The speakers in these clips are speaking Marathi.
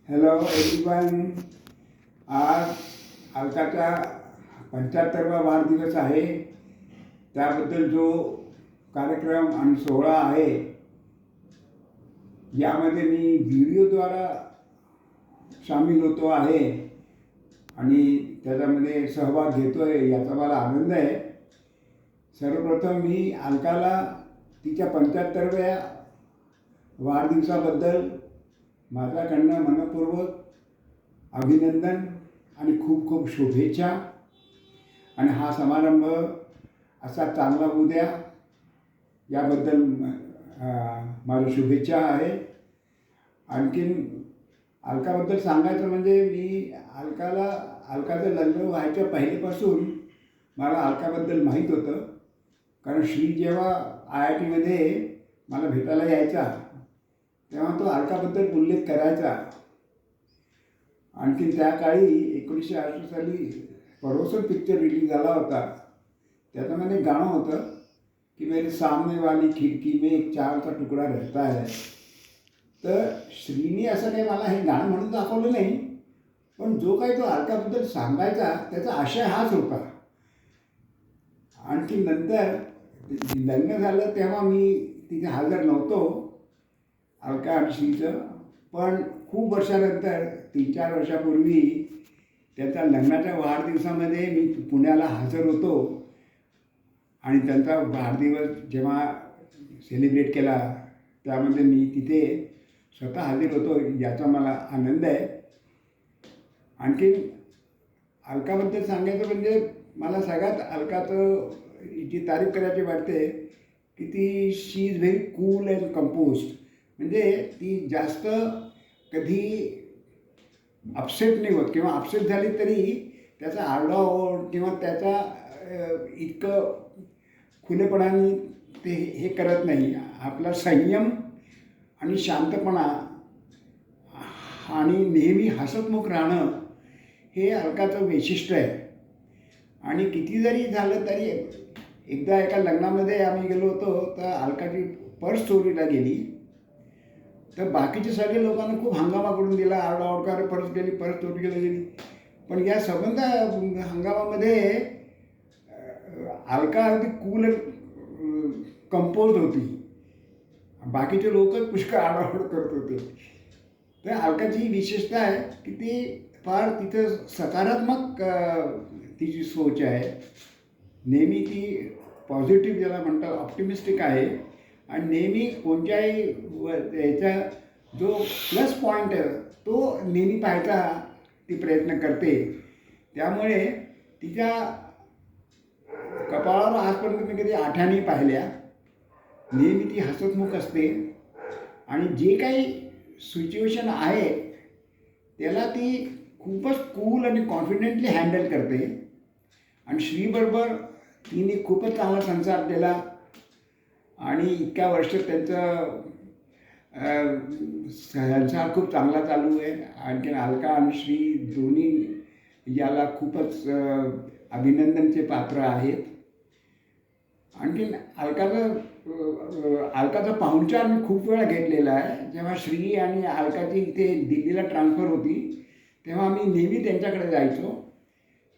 Hello everyone. आज अलकाचा 75वा वाढदिवस आहे. त्याबद्दल जो कार्यक्रम आणि सोहळा आहे यामध्ये मी व्हिडिओद्वारा सामील होतो आहे आणि त्याच्यामध्ये सहभाग घेतो आहे, याचा मला आनंद आहे. सर्वप्रथम मी अलकाला तिच्या 75व्या वाढदिवसाबद्दल माझ्याकडनं मनपूर्वक अभिनंदन आणि खूप खूप शुभेच्छा. आणि हा समारंभ असा चांगला होऊ द्या याबद्दल माझी शुभेच्छा आहे. आणखीन अलकाबद्दल सांगायचं म्हणजे मी अलकाचं लग्न व्हायच्या पहिलेपासून मला अलकाबद्दल माहीत होतं. कारण श्री जेव्हा IIT मला भेटायला यायचा तेव्हा तो अलकाबद्दल उल्लेख करायचा. आणखीन त्या काळी 1968 साली पडोसन पिक्चर रिलीज झाला होता. त्याच्यामध्ये गाणं होतं की मेरे सामने वाली खिडकी में एक चारचा तुकडा रहता है. तर श्रीनी असं काही मला हे गाणं म्हणून दाखवलं नाही, पण जो काही तो अलकाबद्दल सांगायचा त्याचा आशय हाच होता. आणखी नंतर लग्न झालं तेव्हा मी तिथे हजर नव्हतो अलका आणि श्रीचं. पण खूप वर्षानंतर 3-4 वर्षापूर्वी त्याच्या लग्नाच्या वाढदिवसामध्ये मी पुण्याला हजर होतो आणि त्यांचा वाढदिवस जेव्हा सेलिब्रेट केला त्यामध्ये मी तिथे स्वतः हजर होतो, याचा मला आनंद आहे. आणखीन अलकाबद्दल सांगायचं म्हणजे मला सगळ्यात अलकाचं जी तारीफ करायची वाटते की ती she is very cool and composed. म्हणजे ती जास्त कधी अपसेट नाही होत, किंवा अपसेट झाली तरी त्याचा आरडाओरड किंवा त्याचा इतकं खुलेपणाने ते हे करत नाही. आपला संयम आणि शांतपणा आणि नेहमी हसतमुख राहणं हे अलकाचं वैशिष्ट्य आहे. आणि किती जरी झालं तरी एकदा एका लग्नामध्ये आम्ही गेलो होतो तर अलकाची पर्स चोरीला गेली. तर बाकीचे सगळे लोकांना खूप हंगामा करून दिला, आरडाओरड, पर्स चोरी गेली. पण या संबंध हंगामामध्ये अलका अगदी कूल कंपोज होती. बाकीचे लोकच पुष्कळ आरडाओरड करत होते. तर अलकाची विशेषता आहे की ती फार तिथं सकारात्मक तिची सोच आहे. नेहमी ती पॉझिटिव्ह ज्याला म्हणतात ऑप्टिमिस्टिक आहे. आणि नेहमी कोणत्याही याचा जो प्लस पॉईंट आहे तो नेहमी पाहायचा ती प्रयत्न करते. त्यामुळे तिच्या कपाळावर आजपर्यंत मी कधी आठ्याने पाहिल्या. नेहमी ती हसतमुख असते आणि जे काही सिच्युएशन आहे त्याला ती खूपच कूल आणि कॉन्फिडेंटली हँडल करते. आणि श्रीबरोबर तिने खूपच चांगला संसार केला आणि इतक्या वर्ष त्यांचं संसार खूप चांगला चालू आहे. आणखीन अलका आणि श्री दोन्ही याला खूपच अभिनंदनचे पात्र आहेत. आणखीन अलकाचा पाहुणचार मी खूप वेळा घेतलेला आहे. जेव्हा श्री आणि अलकाची इथे दिल्लीला ट्रान्सफर होती तेव्हा आम्ही नेहमी त्यांच्याकडे जायचो.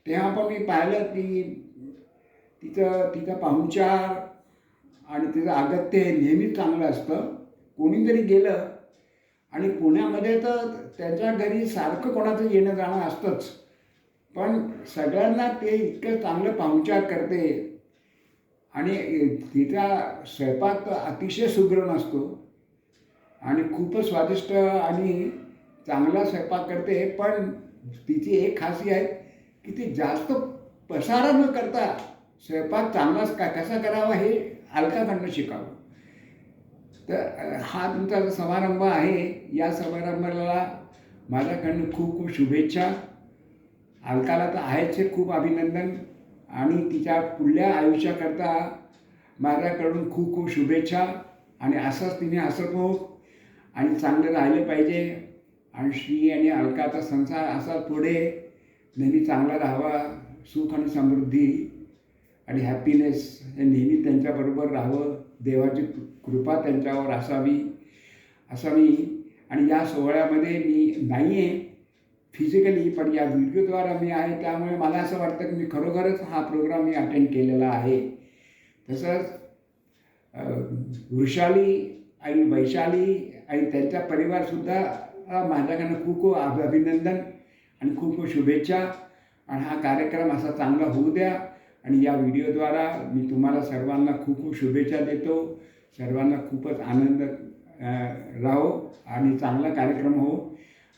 तेव्हा पण मी पाहिलं की तिचा पाहुणचार आणि तिचं आगत्य हे नेहमीच चांगलं असतं. कोणीतरी गेलं आणि पुण्यामध्ये तर त्यांच्या घरी सारखं कोणाचं येणं जाणं असतंच, पण सगळ्यांना ते इतकं चांगलं पाहुणचार करते. आणि तिचा स्वयंपाक अतिशय सुगरण असतो आणि खूपच स्वादिष्ट आणि चांगला स्वयंपाक करते. पण तिची एक खासियत आहे की ती जास्त पसारा न करता स्वयंपाक चांगलाच कसा करावा हे अलकाकडनं शिकावं. तर हा तुमचा जो समारंभ आहे या समारंभाला माझ्याकडनं खूप खूप शुभेच्छा. अलकाला तर आहेच खूप अभिनंदन आणि तिच्या पुढल्या आयुष्याकरता माझ्याकडून खूप खूप शुभेच्छा. आणि असंच तिने हसतमुख आणि चांगलं राहिलं पाहिजे. आणि श्री आणि अलकाचा संसार असा पुढे नेहमी चांगला राहावा. सुख आणि समृद्धी आणि हॅपीनेस हे नेहमी त्यांच्याबरोबर राहावं. देवाची कृपा त्यांच्यावर असावी. आणि या सोहळ्यामध्ये मी नाही आहे फिजिकली, पण या व्हिडिओद्वारा मी आहे. त्यामुळे मला असं वाटतं की मी खरोखरच हा प्रोग्राम मी अटेंड केलेला आहे. तसंच वृषाली आणि वैशाली आणि त्यांचा परिवारसुद्धा माझ्याकडनं खूप खूप अभिनंदन आणि खूप खूप शुभेच्छा. आणि हा कार्यक्रम असा चांगला होऊ द्या. आणि या व्हिडिओद्वारा मी तुम्हाला सर्वांना खूप खूप शुभेच्छा देतो. सर्वांना खूपच आनंद राहो आणि चांगला कार्यक्रम हो.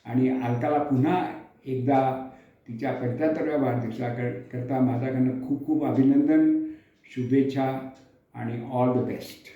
आणि अलकाला पुन्हा एकदा तिच्या 75व्या वाढदिवसाकरता माझ्याकडनं खूप खूप अभिनंदन, शुभेच्छा आणि ऑल द बेस्ट.